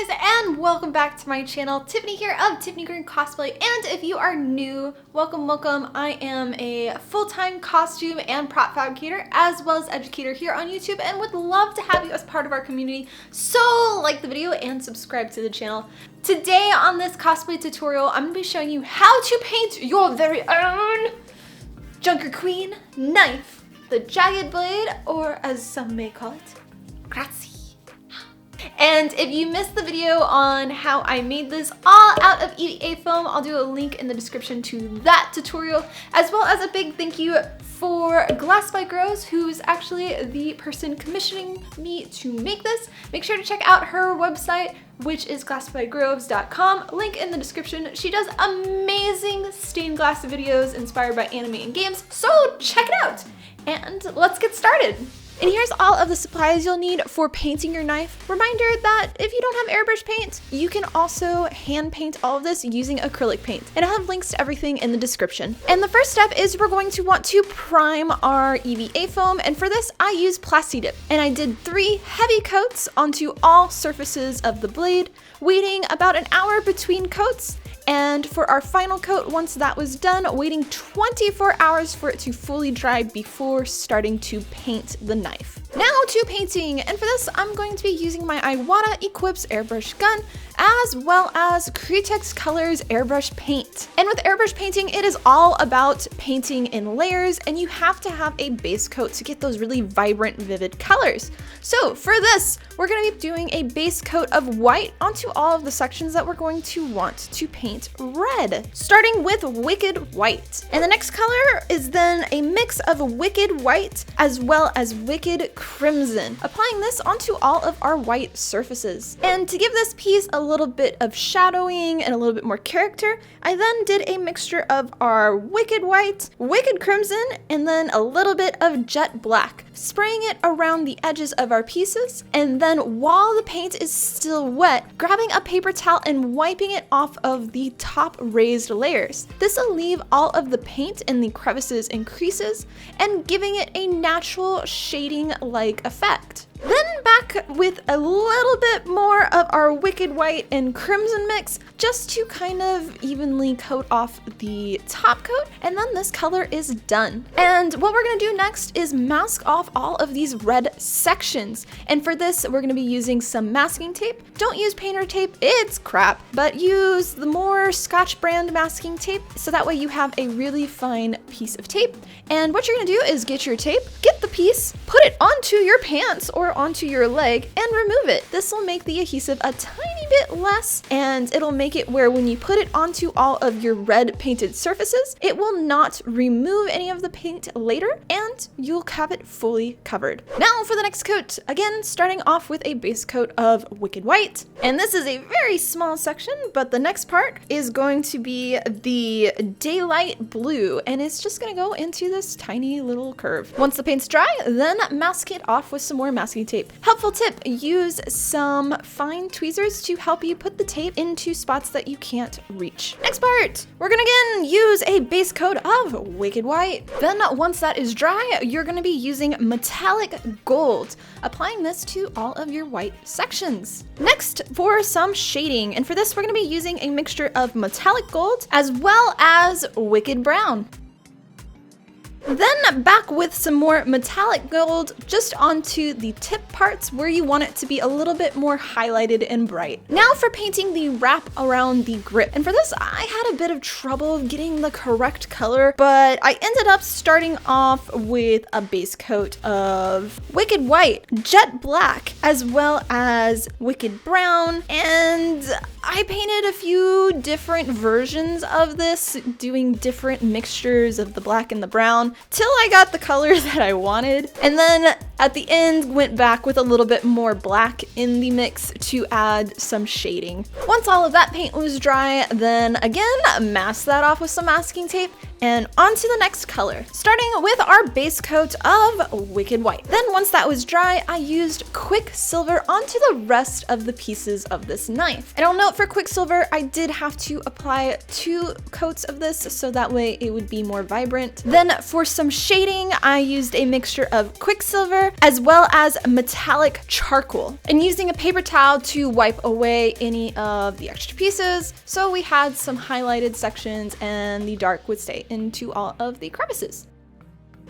guys, and welcome back to my channel. Tiffany here of Tiffany Green Cosplay, and if you are new, welcome. I am a full-time costume and prop fabricator as well as educator here on YouTube and would love to have you as part of our community, so like the video and subscribe to the channel. Today on this cosplay tutorial, I'm going to be showing you how to paint your very own Junker Queen knife, the jagged blade, or as some may call it, grazie. And if you missed the video on how I made this all out of EVA foam, I'll do a link in the description to that tutorial, as well as a big thank you for Glass by Groves, who's actually the person commissioning me to make this. Make sure to check out her website, which is glassbygroves.com, link in the description. She does amazing stained glass videos inspired by anime and games, so check it out. And let's get started. And here's all of the supplies you'll need for painting your knife. Reminder that if you don't have airbrush paint, you can also hand paint all of this using acrylic paint. And I'll have links to everything in the description. And the first step is we're going to want to prime our EVA foam. And for this, I use Plastidip. And I did 3 heavy coats onto all surfaces of the blade, waiting about an hour between coats. And for our final coat, once that was done, waiting 24 hours for it to fully dry before starting to paint the knife. Now to painting, and for this I'm going to be using my Iwata Equips airbrush gun, as well as Cretex Colors airbrush paint. And with airbrush painting, it is all about painting in layers, and you have to have a base coat to get those really vibrant, vivid colors. So for this, we're going to be doing a base coat of white onto all of the sections that we're going to want to paint red, starting with Wicked White. And the next color is then a mix of Wicked White as well as Wicked Crimson, applying this onto all of our white surfaces. And to give this piece a little bit of shadowing and a little bit more character, I then did a mixture of our Wicked White, Wicked Crimson, and then a little bit of Jet Black, spraying it around the edges of our pieces, and then while the paint is still wet, grabbing a paper towel and wiping it off of the top raised layers. This will leave all of the paint in the crevices and creases and giving it a natural shading-like effect. Then back with a little bit more of our Wicked White and Crimson mix, just to kind of evenly coat off the top coat, and then this color is done. And what we're gonna do next is mask off all of these red sections. And for this, we're gonna be using some masking tape. Don't use painter tape, it's crap, but use the more Scotch brand masking tape, so that way you have a really fine piece of tape. And what you're gonna do is get your tape, get the piece, put it onto your pants or onto your leg, and remove it. This will make the adhesive a tiny bit less, and it'll make it where when you put it onto all of your red painted surfaces, it will not remove any of the paint later, and you'll have it fully covered. Now for the next coat, again starting off with a base coat of Wicked White. And this is a very small section, but the next part is going to be the Daylight Blue, and it's just gonna go into this tiny little curve. Once the paint's dry, then mask it off with some more masking tape. Helpful tip, use some fine tweezers to help you put the tape into spots that you can't reach. Next part, we're gonna again use a base coat of Wicked White. Then once that is dry, you're gonna be using Metallic Gold, applying this to all of your white sections. Next, for some shading, and for this we're gonna be using a mixture of Metallic Gold as well as Wicked Brown. Then back with some more Metallic Gold just onto the tip parts where you want it to be a little bit more highlighted and bright. Now for painting the wrap around the grip. And for this, I had a bit of trouble getting the correct color, but I ended up starting off with a base coat of Wicked White, Jet Black, as well as Wicked Brown, and I painted a few different versions of this, doing different mixtures of the black and the brown, till I got the color that I wanted. And then at the end, went back with a little bit more black in the mix to add some shading. Once all of that paint was dry, then again, mask that off with some masking tape And on to the next color, starting with our base coat of Wicked White. Then once that was dry, I used Quicksilver onto the rest of the pieces of this knife. And I'll note for Quicksilver, I did have to apply 2 coats of this so that way it would be more vibrant. Then for some shading, I used a mixture of Quicksilver as well as metallic charcoal, and using a paper towel to wipe away any of the extra pieces, so we had some highlighted sections and the dark would stay into all of the crevices.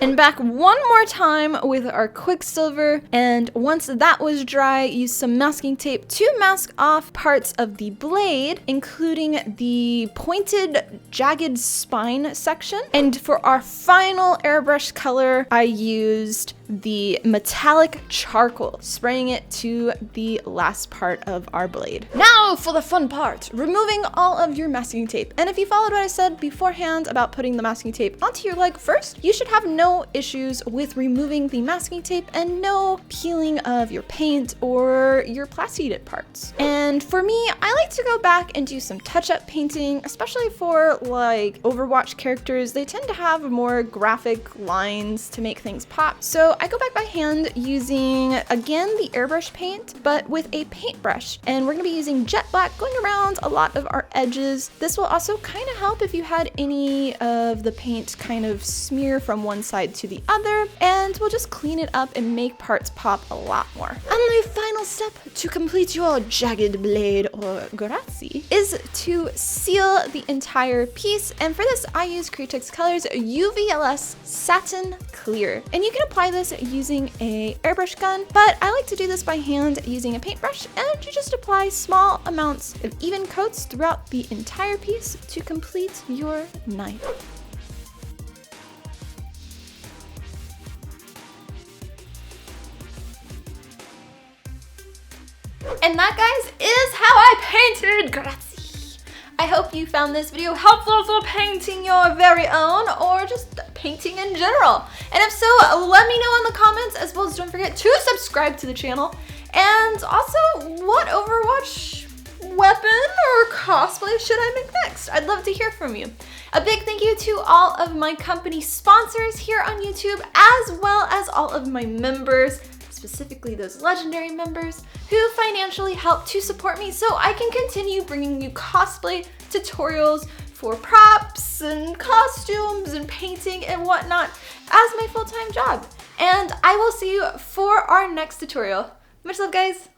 And back one more time with our Quicksilver, and once that was dry, use some masking tape to mask off parts of the blade, including the pointed, jagged spine section. And for our final airbrush color, I used the metallic charcoal, spraying it to the last part of our blade. Now for the fun part, removing all of your masking tape. And if you followed what I said beforehand about putting the masking tape onto your leg first, you should have no issues with removing the masking tape and no peeling of your paint or your plasticated parts. And for me, I like to go back and do some touch-up painting, especially for like Overwatch characters. They tend to have more graphic lines to make things pop. So I go back by hand using, again, the airbrush paint, but with a paintbrush. And we're gonna be using jet black, going around a lot of our edges. This will also kind of help if you had any of the paint kind of smear from one side to the other, and we'll just clean it up and make parts pop a lot more. And the final step to complete your jagged blade or grazie is to seal the entire piece. And for this, I use Createx Colors UV-LS Satin Clear. And you can apply this using a airbrush gun, but I like to do this by hand using a paintbrush, and you just apply small amounts of even coats throughout the entire piece to complete your knife. And that, guys, is how I painted. Grazie. I hope you found this video helpful for painting your very own or just painting in general. And if so, let me know in the comments, as well as don't forget to subscribe to the channel. And also, what Overwatch weapon or cosplay should I make next? I'd love to hear from you. A big thank you to all of my company sponsors here on YouTube, as well as all of my members, specifically those legendary members who financially help to support me so I can continue bringing you cosplay tutorials for props and costumes and painting and whatnot as my full-time job. And I will see you for our next tutorial. Much love, guys.